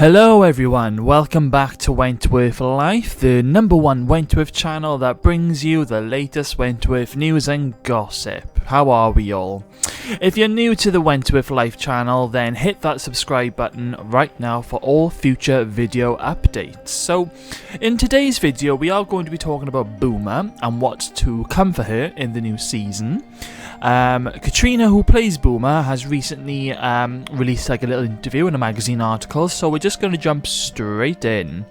Hello everyone, welcome back to Wentworth Life, the #1 Wentworth channel that brings you the latest Wentworth news and gossip. How are we all? If you're new to the Wentworth Life channel, then hit that subscribe button right now for all future video updates. So, in today's video we are going to be talking about Boomer and what's to come for her in the new season. Katrina, who plays Boomer, has recently released like a little interview in a magazine article, so we're just going to jump straight in.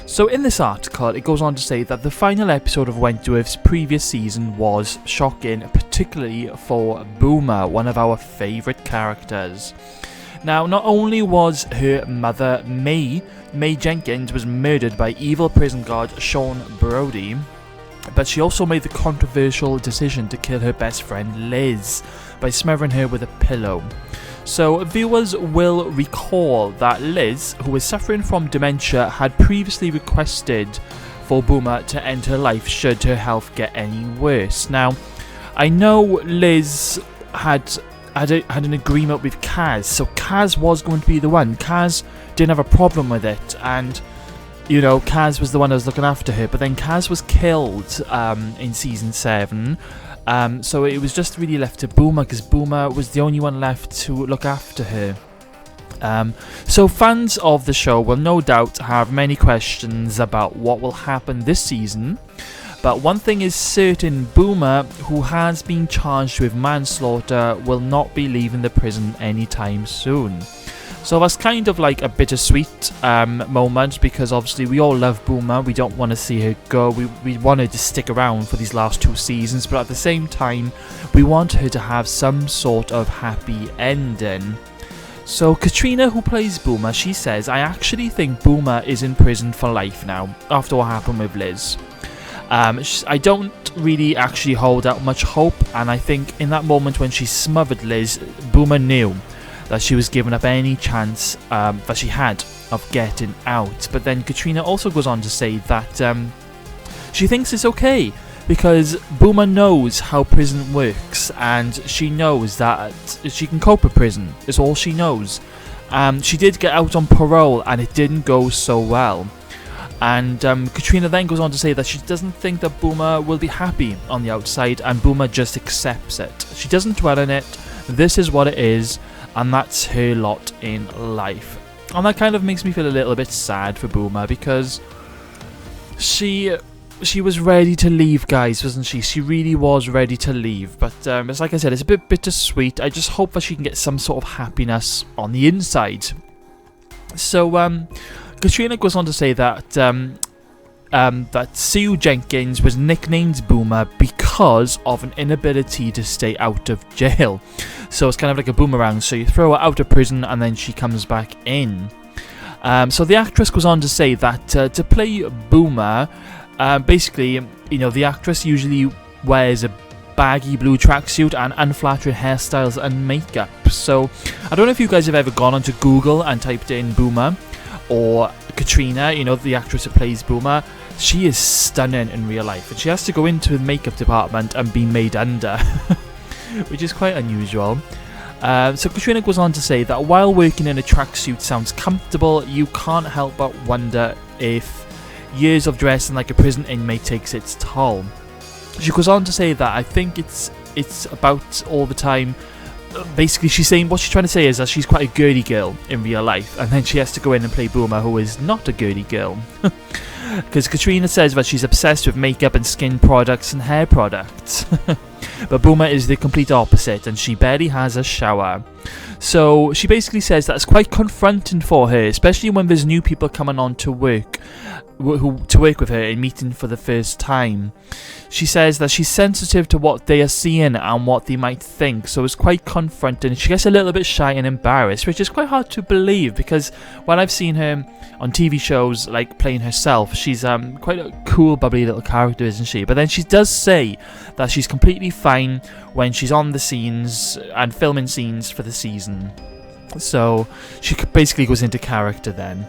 So in this article, it goes on to say that the final episode of Wentworth's previous season was shocking, particularly for Boomer, one of our favourite characters. Now, not only was her mother, May Jenkins, was murdered by evil prison guard Sean Brody, but she also made the controversial decision to kill her best friend Liz by smothering her with a pillow. So viewers will recall that Liz, who was suffering from dementia, had previously requested for Boomer to end her life should her health get any worse. Now, I know Liz had an agreement with Kaz, so Kaz was going to be the one. Kaz didn't have a problem with it, and you know, Kaz was the one that was looking after her, but then Kaz was killed in season 7. So it was just really left to Boomer, because Boomer was the only one left to look after her. So fans of the show will no doubt have many questions about what will happen this season. But one thing is certain, Boomer, who has been charged with manslaughter, will not be leaving the prison anytime soon. So that's kind of like a bittersweet moment, because obviously we all love Boomer. We don't want to see her go. We want her to stick around for these last 2 seasons, but at the same time we want her to have some sort of happy ending. So Katrina, who plays Boomer, she says, "I actually think Boomer is in prison for life now, after what happened with Liz. I don't really actually hold out much hope, and I think in that moment when she smothered Liz, Boomer knew that she was giving up any chance that she had of getting out." But then Katrina also goes on to say that she thinks it's okay, because Boomer knows how prison works, and she knows that she can cope with prison. It's all she knows. She did get out on parole, and it didn't go so well. And Katrina then goes on to say that she doesn't think that Boomer will be happy on the outside, and Boomer just accepts it. She doesn't dwell on it. This is what it is, and that's her lot in life. And that kind of makes me feel a little bit sad for Boomer, because she was ready to leave, guys, wasn't she? She really was ready to leave. But it's like I said, it's a bit bittersweet. I just hope that she can get some sort of happiness on the inside. So Katrina goes on to say that that Sue Jenkins was nicknamed Boomer because of an inability to stay out of jail. So it's kind of like a boomerang, so you throw her out of prison and then she comes back in. So the actress goes on to say that to play Boomer, basically, you know, the actress usually wears a baggy blue tracksuit and unflattering hairstyles and makeup. So I don't know if you guys have ever gone onto Google and typed in Boomer or Katrina, you know, the actress who plays Boomer. She is stunning in real life, and she has to go into the makeup department and be made under, which is quite unusual. So Katrina goes on to say that while working in a tracksuit sounds comfortable, you can't help but wonder if years of dressing like a prison inmate takes its toll. She goes on to say that I think it's about all the time. Basically, she's saying, what she's trying to say is that she's quite a girly girl in real life, and then she has to go in and play Boomer, who is not a girly girl. Because Katrina says that she's obsessed with makeup and skin products and hair products. But Boomer is the complete opposite, and she barely has a shower. So she basically says that it's quite confronting for her, especially when there's new people coming on to work with her and meeting for the first time. She says that she's sensitive to what they are seeing and what they might think, so it's quite confronting. She gets a little bit shy and embarrassed, which is quite hard to believe, because when I've seen her on TV shows like playing herself, she's quite a cool, bubbly little character, isn't she? But then she does say that she's completely fine when she's on the scenes and filming scenes for the season. So she basically goes into character then.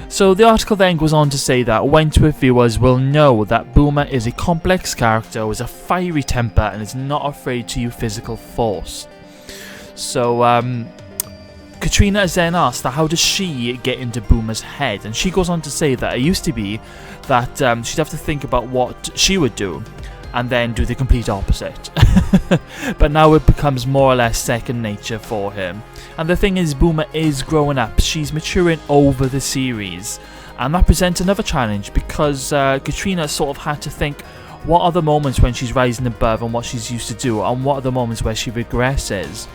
So the article then goes on to say that Wentworth viewers will know that Boomer is a complex character with a fiery temper and is not afraid to use physical force. So Katrina is then asked that how does she get into Boomer's head, and she goes on to say that it used to be that she'd have to think about what she would do and then do the complete opposite. But now it becomes more or less second nature for him. And the thing is, Boomer is growing up, she's maturing over the series, and that presents another challenge because Katrina sort of had to think, what are the moments when she's rising above and what she's used to do, and what are the moments where she regresses.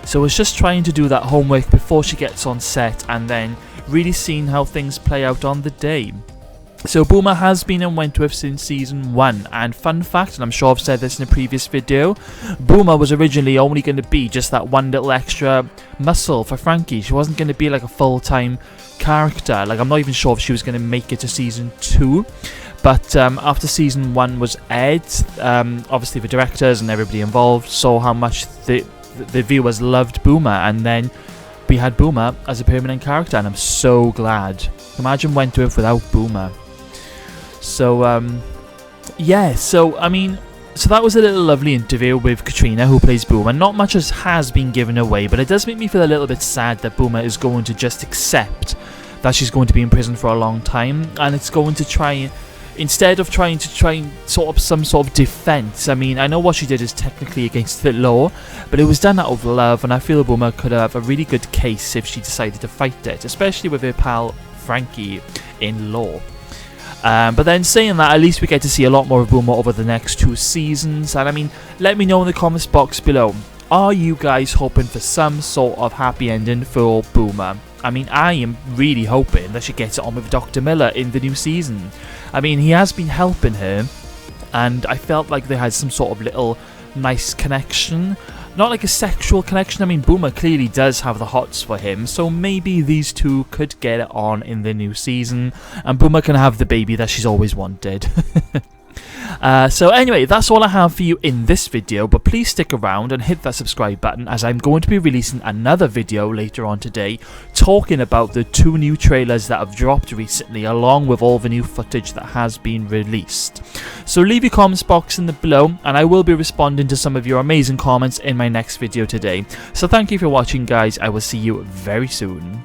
So it's just trying to do that homework before she gets on set and then really seeing how things play out on the day. So Boomer has been in Wentworth since season 1, and fun fact, and I'm sure I've said this in a previous video, Boomer was originally only going to be just that one little extra muscle for Frankie. She wasn't going to be like a full-time character. Like, I'm not even sure if she was going to make it to season 2. But after season 1 was aired, obviously the directors and everybody involved saw how much the viewers loved Boomer, and then we had Boomer as a permanent character, and I'm so glad. Imagine Wentworth without Boomer. So yeah, so I mean, so that was a little lovely interview with Katrina, who plays Boomer. Not much has been given away, but it does make me feel a little bit sad that Boomer is going to just accept that she's going to be in prison for a long time, and it's going to try, instead of trying sort of some sort of defense. I mean, I know what she did is technically against the law, but it was done out of love, and I feel Boomer could have a really good case if she decided to fight it, especially with her pal Frankie in law. But then saying that, at least we get to see a lot more of Boomer over the next 2 seasons. And I mean, let me know in the comments box below, are you guys hoping for some sort of happy ending for Boomer? I mean, I am really hoping that she gets it on with Dr. Miller in the new season. I mean, he has been helping her, and I felt like they had some sort of little nice connection. Not like a sexual connection. I mean, Boomer clearly does have the hots for him, so maybe these two could get it on in the new season, and Boomer can have the baby that she's always wanted. So anyway, that's all I have for you in this video, but please stick around and hit that subscribe button, as I'm going to be releasing another video later on today talking about the 2 new trailers that have dropped recently, along with all the new footage that has been released. So leave your comments box in the below, and I will be responding to some of your amazing comments in my next video today. So thank you for watching, guys. I will see you very soon.